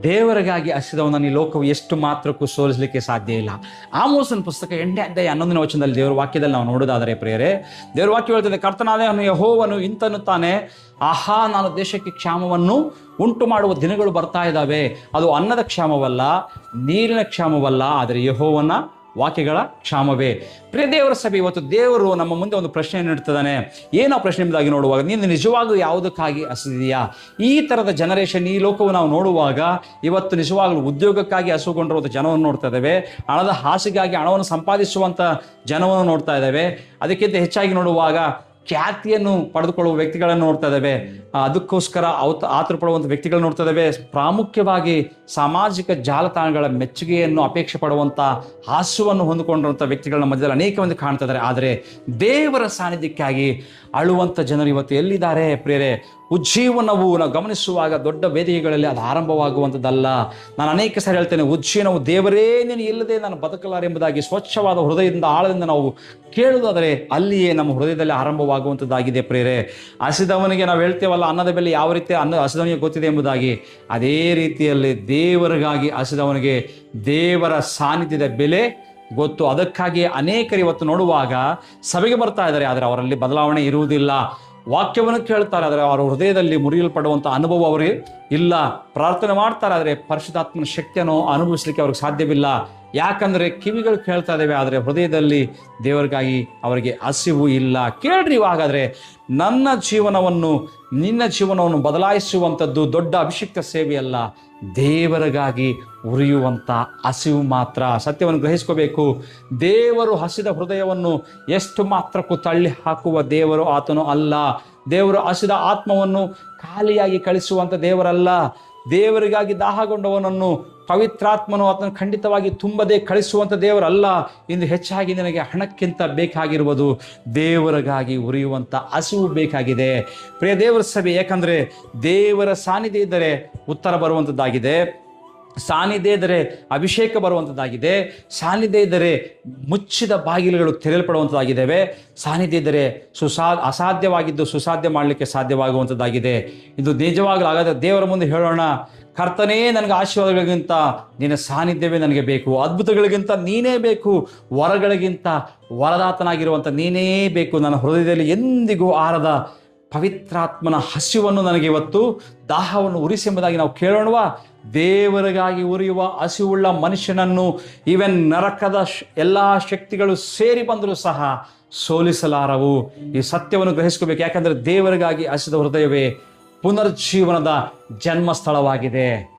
ದೇವರಿಗಾಗಿ ಹಸಿದವನನ್ನು ಈ ಲೋಕವು ಎಷ್ಟು ಮಾತ್ರಕ್ಕೂ ಸೋಲಿಸಲಿಕ್ಕೆ ಸಾಧ್ಯ ಇಲ್ಲ. ಆಮೋಸನ ಪುಸ್ತಕ 8ನೇ ಅಧ್ಯಾಯ 11ನೇ ವಚನದಲ್ಲಿ ದೇವರ ವಾಕ್ಯದಲ್ಲಿ ನಾವು ನೋಡೋದಾದರೆ ಪ್ರಿಯರೇ, ದೇವರ ವಾಕ್ಯ ಹೇಳ್ತದೆ, ಕರ್ತನಾದ ಯೆಹೋವನು ಇಂತನ್ನುತ್ತಾನೆ, ಆಹಾ, ನಾನು ದೇಶಕ್ಕೆ ಕ್ಷಾಮವನ್ನು ಉಂಟು ಮಾಡುವ ದಿನಗಳು ಬರ್ತಾ ಇದ್ದಾವೆ. ಅದು ಅನ್ನದ ಕ್ಷಾಮವಲ್ಲ, ನೀರಿನ ಕ್ಷಾಮವಲ್ಲ, ಆದರೆ ಯೆಹೋವನ ವಾಕ್ಯಗಳ ಕ್ಷಾಮವೇ. ಪ್ರಿಯ ದೇವರ ಸಭೆ, ಇವತ್ತು ದೇವರು ನಮ್ಮ ಮುಂದೆ ಒಂದು ಪ್ರಶ್ನೆಯನ್ನು ಇಡ್ತಿದ್ದಾನೆ. ಏನೋ ಪ್ರಶ್ನೆ ಎಂಬುದಾಗಿ ನೋಡುವಾಗ, ನೀನು ನಿಜವಾಗೂ ಯಾವುದಕ್ಕಾಗಿ ಹಸಿದೆಯಾ? ಈ ಥರದ ಜನರೇಷನ್, ಈ ಲೋಕವು ನಾವು ನೋಡುವಾಗ ಇವತ್ತು ನಿಜವಾಗಲೂ ಉದ್ಯೋಗಕ್ಕಾಗಿ ಹಸುಗೊಂಡಿರುವಂಥ ಜನವನ್ನು ನೋಡ್ತಾ ಇದ್ದೇವೆ. ಹಣದ ಹಾಸಿಗಾಗಿ ಹಣವನ್ನು ಸಂಪಾದಿಸುವಂಥ ಜನವನ್ನು ನೋಡ್ತಾ ಇದ್ದೇವೆ. ಅದಕ್ಕಿಂತ ಹೆಚ್ಚಾಗಿ ನೋಡುವಾಗ ಖ್ಯಾತಿಯನ್ನು ಪಡೆದುಕೊಳ್ಳುವ ವ್ಯಕ್ತಿಗಳನ್ನು ನೋಡ್ತಾ ಇದ್ದೇವೆ. ಅದಕ್ಕೋಸ್ಕರ ಆತುರ ಪಡುವಂಥ ವ್ಯಕ್ತಿಗಳನ್ನು ನೋಡ್ತಾ ಇದ್ದೇವೆ. ಪ್ರಾಮುಖ್ಯವಾಗಿ ಸಾಮಾಜಿಕ ಜಾಲತಾಣಗಳ ಮೆಚ್ಚುಗೆಯನ್ನು ಅಪೇಕ್ಷೆ ಪಡುವಂಥ ಹಾಸ್ಯವನ್ನು ಹೊಂದಿಕೊಂಡಿರುವಂಥ ವ್ಯಕ್ತಿಗಳನ್ನ ಮಧ್ಯದಲ್ಲಿ ಅನೇಕ ಮಂದಿ ಕಾಣ್ತಾ ಇದ್ದಾರೆ. ಆದರೆ ದೇವರ ಸಾನ್ನಿಧ್ಯಕ್ಕಾಗಿ ಅಳುವಂಥ ಜನರು ಇವತ್ತು ಎಲ್ಲಿದ್ದಾರೆ ಪ್ರಿಯರೇ? ಉಜ್ಜೀವನವು ನಾವು ಗಮನಿಸುವಾಗ ದೊಡ್ಡ ವೇದಿಕೆಗಳಲ್ಲಿ ಅದು ಆರಂಭವಾಗುವಂಥದ್ದಲ್ಲ. ನಾನು ಅನೇಕ ಸಾರಿ ಹೇಳ್ತೇನೆ, ಉಜ್ಜೀವನವು ದೇವರೇ ನೀನು ಇಲ್ಲದೆ ನಾನು ಬದುಕಲಾರೆ ಎಂಬುದಾಗಿ ಸ್ವಚ್ಛವಾದ ಹೃದಯದಿಂದ ಆಳದಿಂದ ನಾವು ಕೇಳುವುದಾದರೆ ಅಲ್ಲಿಯೇ ನಮ್ಮ ಹೃದಯದಲ್ಲಿ ಆರಂಭವಾಗುವಂಥದ್ದಾಗಿದೆ ಪ್ರಿಯರೇ. ಹಸಿದವನಿಗೆ ನಾವು ಹೇಳ್ತೇವಲ್ಲ, ಅನ್ನದ ಬೆಲೆ ಯಾವ ರೀತಿ ಹಸಿದವನಿಗೆ ಗೊತ್ತಿದೆ ಎಂಬುದಾಗಿ, ಅದೇ ರೀತಿಯಲ್ಲಿ ದೇವರಿಗಾಗಿ ಹಸಿದವನಿಗೆ ದೇವರ ಸಾನ್ನಿಧ್ಯದ ಬೆಲೆ ಗೊತ್ತು. ಅದಕ್ಕಾಗಿ ಅನೇಕರು ಇವತ್ತು ನೋಡುವಾಗ ಸಭೆಗೆ ಬರ್ತಾ ಇದ್ದಾರೆ, ಆದರೆ ಅವರಲ್ಲಿ ಬದಲಾವಣೆ ಇರುವುದಿಲ್ಲ. ವಾಕ್ಯವನ್ನು ಕೇಳ್ತಾರೆ, ಆದರೆ ಅವರ ಹೃದಯದಲ್ಲಿ ಮುರಿಯಲ್ಪಡುವಂಥ ಅನುಭವ ಅವರಿಗೆ ಇಲ್ಲ. ಪ್ರಾರ್ಥನೆ ಮಾಡ್ತಾರೆ, ಆದರೆ ಪರಿಶುದ್ಧಾತ್ಮನ ಶಕ್ತಿಯನ್ನು ಅನುಭವಿಸಲಿಕ್ಕೆ ಅವ್ರಿಗೆ ಸಾಧ್ಯವಿಲ್ಲ. ಯಾಕಂದರೆ ಕಿವಿಗಳು ಕೇಳ್ತಾ ಇದ್ದೇವೆ, ಆದರೆ ಹೃದಯದಲ್ಲಿ ದೇವರಿಗಾಗಿ ಅವರಿಗೆ ಹಸಿವು ಇಲ್ಲ. ಕೇಳ್ರಿ, ಹಾಗಾದರೆ ನನ್ನ ಜೀವನವನ್ನು ನಿನ್ನ ಜೀವನವನ್ನು ಬದಲಾಯಿಸುವಂಥದ್ದು ದೊಡ್ಡ ಅಭಿಷಿಕ್ತ ಸೇವೆಯಲ್ಲ, ದೇವರಿಗಾಗಿ ಉರಿಯುವಂಥ ಹಸಿವು ಮಾತ್ರ. ಸತ್ಯವನ್ನು ಗ್ರಹಿಸ್ಕೋಬೇಕು. ದೇವರು ಹಸಿದ ಹೃದಯವನ್ನು ಎಷ್ಟು ಮಾತ್ರಕ್ಕೂ ತಳ್ಳಿ ಹಾಕುವ ದೇವರು ಆತನು ಅಲ್ಲ. ದೇವರು ಹಸಿದ ಆತ್ಮವನ್ನು ಖಾಲಿಯಾಗಿ ಕಳಿಸುವಂಥ ದೇವರಲ್ಲ. ದೇವರಿಗಾಗಿ ದಾಹಗೊಂಡವನನ್ನು ಪವಿತ್ರಾತ್ಮನು ಆತನು ಖಂಡಿತವಾಗಿ ತುಂಬದೆ ಕಳಿಸುವಂಥ ದೇವರಲ್ಲ. ಇಂದು ಹೆಚ್ಚಾಗಿ ನಿನಗೆ ಹಣಕ್ಕಿಂತ ಬೇಕಾಗಿರುವುದು ದೇವರಿಗಾಗಿ ಉರಿಯುವಂಥ ಹಸಿವು ಬೇಕಾಗಿದೆ ಪ್ರಿಯ ದೇವರ ಸಭೆ. ಯಾಕಂದರೆ ದೇವರ ಸಾನ್ನಿಧ್ಯ ಇದ್ದರೆ ಉತ್ತರ ಬರುವಂಥದ್ದಾಗಿದೆ, ಸಾನ್ನಿಧ್ಯ ಇದ್ದರೆ ಅಭಿಷೇಕ ಬರುವಂಥದ್ದಾಗಿದೆ, ಸಾನ್ನಿಧ್ಯ ಇದ್ದರೆ ಮುಚ್ಚಿದ ಬಾಗಿಲುಗಳು ತೆರೆಯಲ್ಪಡುವಂಥದ್ದಾಗಿದ್ದಾವೆ, ಸಾನ್ನಿಧ್ಯ ಇದ್ದರೆ ಅಸಾಧ್ಯವಾಗಿದ್ದು ಸುಸಾಧ್ಯ ಮಾಡಲಿಕ್ಕೆ ಸಾಧ್ಯವಾಗುವಂಥದ್ದಾಗಿದೆ. ಇದು ನಿಜವಾಗಲೂ ಹಾಗಾದರೆ ದೇವರ ಮುಂದೆ ಹೇಳೋಣ, ಕರ್ತನೇ, ನನಗೆ ಆಶೀರ್ವಾದಗಳಿಗಿಂತ ನಿನ್ನ ಸಾನ್ನಿಧ್ಯವೇ ನನಗೆ ಬೇಕು, ಅದ್ಭುತಗಳಿಗಿಂತ ನೀನೇ ಬೇಕು, ವರಗಳಿಗಿಂತ ವರದಾತನಾಗಿರುವಂಥ ನೀನೇ ಬೇಕು. ನನ್ನ ಹೃದಯದಲ್ಲಿ ಎಂದಿಗೂ ಆರದ ಪವಿತ್ರಾತ್ಮನ ಹಸಿವನ್ನು ನನಗೆ ಇವತ್ತು ದಾಹವನ್ನು ಉರಿಸಿ ಎಂಬುದಾಗಿ ನಾವು ಕೇಳೋಣವಾ? ದೇವರಿಗಾಗಿ ಉರಿಯುವ ಹಸಿವುಳ್ಳ ಮನುಷ್ಯನನ್ನು ಈವನ್ ನರಕದ ಎಲ್ಲ ಶಕ್ತಿಗಳು ಸೇರಿ ಬಂದರೂ ಸಹ ಸೋಲಿಸಲಾರವು. ಈ ಸತ್ಯವನ್ನು ಗ್ರಹಿಸ್ಕೋಬೇಕು. ಯಾಕಂದರೆ ದೇವರಿಗಾಗಿ ಹಸಿದ ಹೃದಯವೇ ಪುನರ್ಜೀವನದ ಜನ್ಮ ಸ್ಥಳವಾಗಿದೆ.